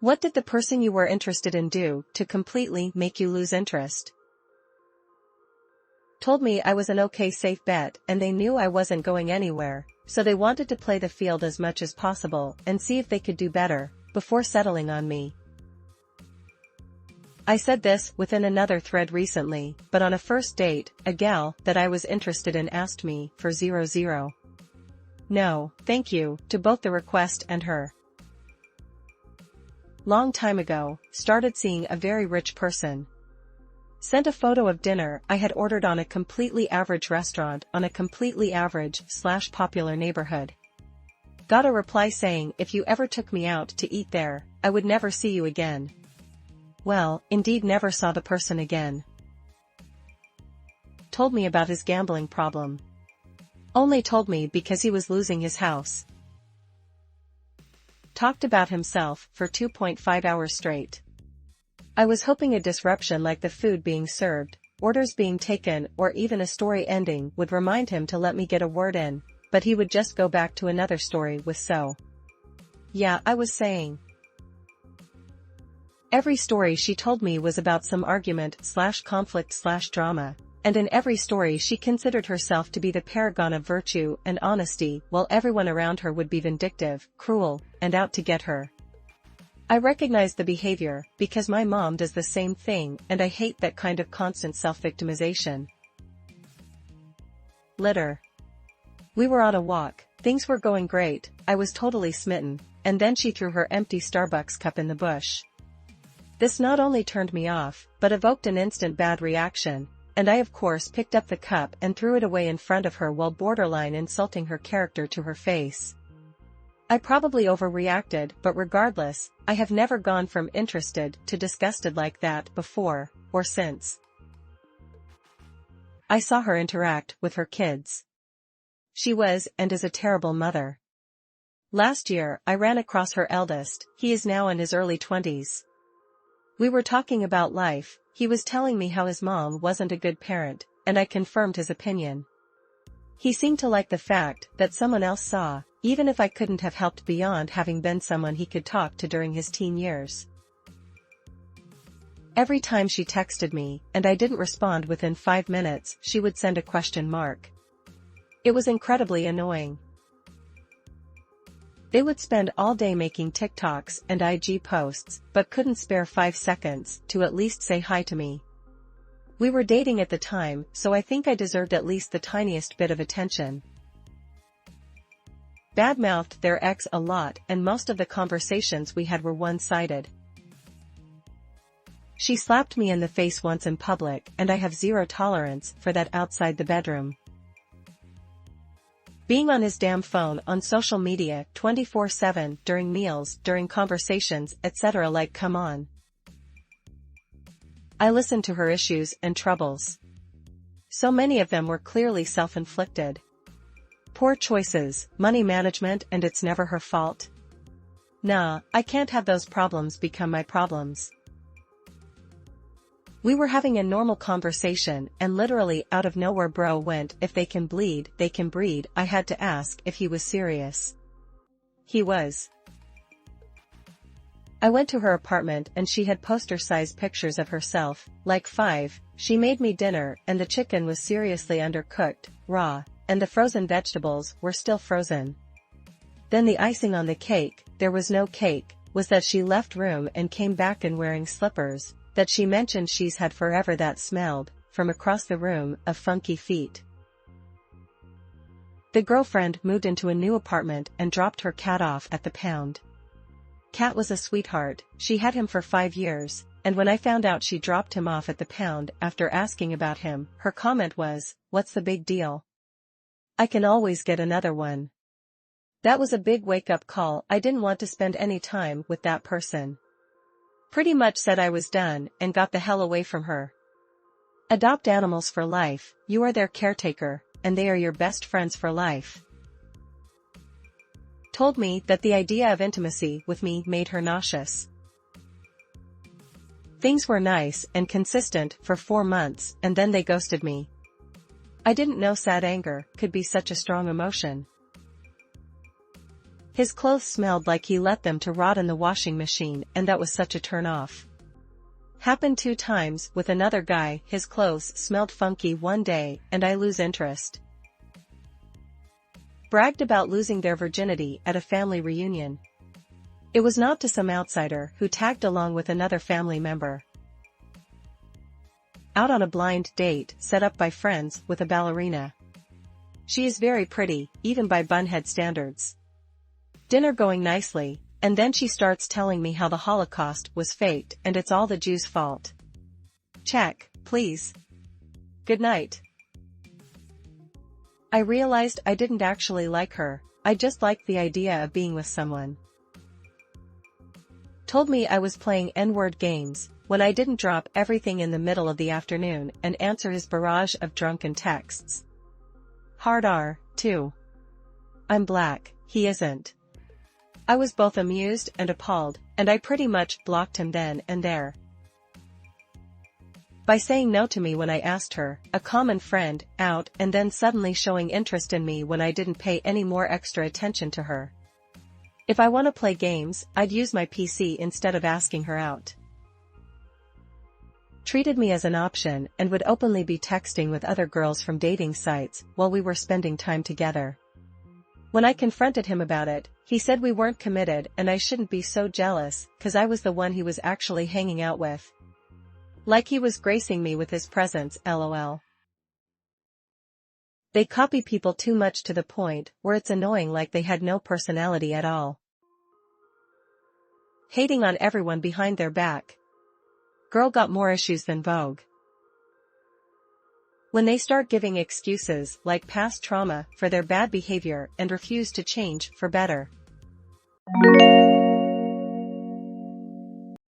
What did the person you were interested in do to completely make you lose interest? Told me I was an okay safe bet and they knew I wasn't going anywhere, so they wanted to play the field as much as possible and see if they could do better, before settling on me. I said this within another thread recently, but on a first date, a gal that I was interested in asked me for 0-0. No, thank you, to both the request and her. Long time ago, started seeing a very rich person. Sent a photo of dinner I had ordered on a completely average restaurant on a completely average/popular neighborhood. Got a reply saying if you ever took me out to eat there, I would never see you again. Well, indeed never saw the person again. Told me about his gambling problem. Only told me because he was losing his house. Talked about himself for 2.5 hours straight. I was hoping a disruption like the food being served, orders being taken or even a story ending would remind him to let me get a word in, but he would just go back to another story with so. Yeah, I was saying. Every story she told me was about some argument/conflict/drama, and in every story she considered herself to be the paragon of virtue and honesty while everyone around her would be vindictive, cruel, and out to get her. I recognize the behavior because my mom does the same thing and I hate that kind of constant self-victimization. Litter. We were on a walk, things were going great, I was totally smitten, and then she threw her empty Starbucks cup in the bush. This not only turned me off, but evoked an instant bad reaction, and I of course picked up the cup and threw it away in front of her while borderline insulting her character to her face. I probably overreacted, but regardless, I have never gone from interested to disgusted like that before, or since. I saw her interact with her kids. She was and is a terrible mother. Last year, I ran across her eldest, he is now in his early 20s. We were talking about life, he was telling me how his mom wasn't a good parent, and I confirmed his opinion. He seemed to like the fact that someone else saw, even if I couldn't have helped beyond having been someone he could talk to during his teen years. Every time she texted me, and I didn't respond within 5 minutes, she would send a question mark. It was incredibly annoying. They would spend all day making TikToks and IG posts, but couldn't spare 5 seconds to at least say hi to me. We were dating at the time, so I think I deserved at least the tiniest bit of attention. Badmouthed their ex a lot and most of the conversations we had were one-sided. She slapped me in the face once in public and I have zero tolerance for that outside the bedroom. Being on his damn phone on social media 24/7 during meals, during conversations, etc. like come on. I listened to her issues and troubles. So many of them were clearly self-inflicted. Poor choices, money management, and it's never her fault. Nah, I can't have those problems become my problems. We were having a normal conversation and literally out of nowhere bro went, if they can bleed, they can breed. I had to ask if he was serious. He was. I went to her apartment and she had poster-sized pictures of herself, like 5, she made me dinner and the chicken was seriously undercooked, raw, and the frozen vegetables were still frozen. Then the icing on the cake, there was no cake, was that she left room and came back in wearing slippers, that she mentioned she's had forever that smelled, from across the room, of funky feet. The girlfriend moved into a new apartment and dropped her cat off at the pound. Cat was a sweetheart, she had him for 5 years, and when I found out she dropped him off at the pound after asking about him, her comment was, "What's the big deal? I can always get another one." That was a big wake-up call. I didn't want to spend any time with that person. Pretty much said I was done and got the hell away from her. Adopt animals for life, you are their caretaker, and they are your best friends for life. Told me that the idea of intimacy with me made her nauseous. Things were nice and consistent for 4 months and then they ghosted me. I didn't know sad anger could be such a strong emotion. His clothes smelled like he let them to rot in the washing machine, and that was such a turn off. Happened 2 times with another guy. His clothes smelled funky one day and I lose interest. Bragged about losing their virginity at a family reunion. It was not to some outsider who tagged along with another family member. Out on a blind date set up by friends with a ballerina. She is very pretty, even by bunhead standards. Dinner going nicely, and then she starts telling me how the Holocaust was faked and it's all the Jews' fault. Check, please. Good night. I realized I didn't actually like her, I just liked the idea of being with someone. Told me I was playing N-word games, when I didn't drop everything in the middle of the afternoon and answer his barrage of drunken texts. Hard R, too. I'm black, he isn't. I was both amused and appalled, and I pretty much blocked him then and there. By saying no to me when I asked her, a common friend, out, and then suddenly showing interest in me when I didn't pay any more extra attention to her. If I want to play games, I'd use my PC instead of asking her out. Treated me as an option and would openly be texting with other girls from dating sites while we were spending time together. When I confronted him about it, he said we weren't committed and I shouldn't be so jealous, 'cause I was the one he was actually hanging out with. Like he was gracing me with his presence, lol. They copy people too much to the point where it's annoying, like they had no personality at all. Hating on everyone behind their back. Girl got more issues than Vogue. When they start giving excuses like past trauma for their bad behavior and refuse to change for better.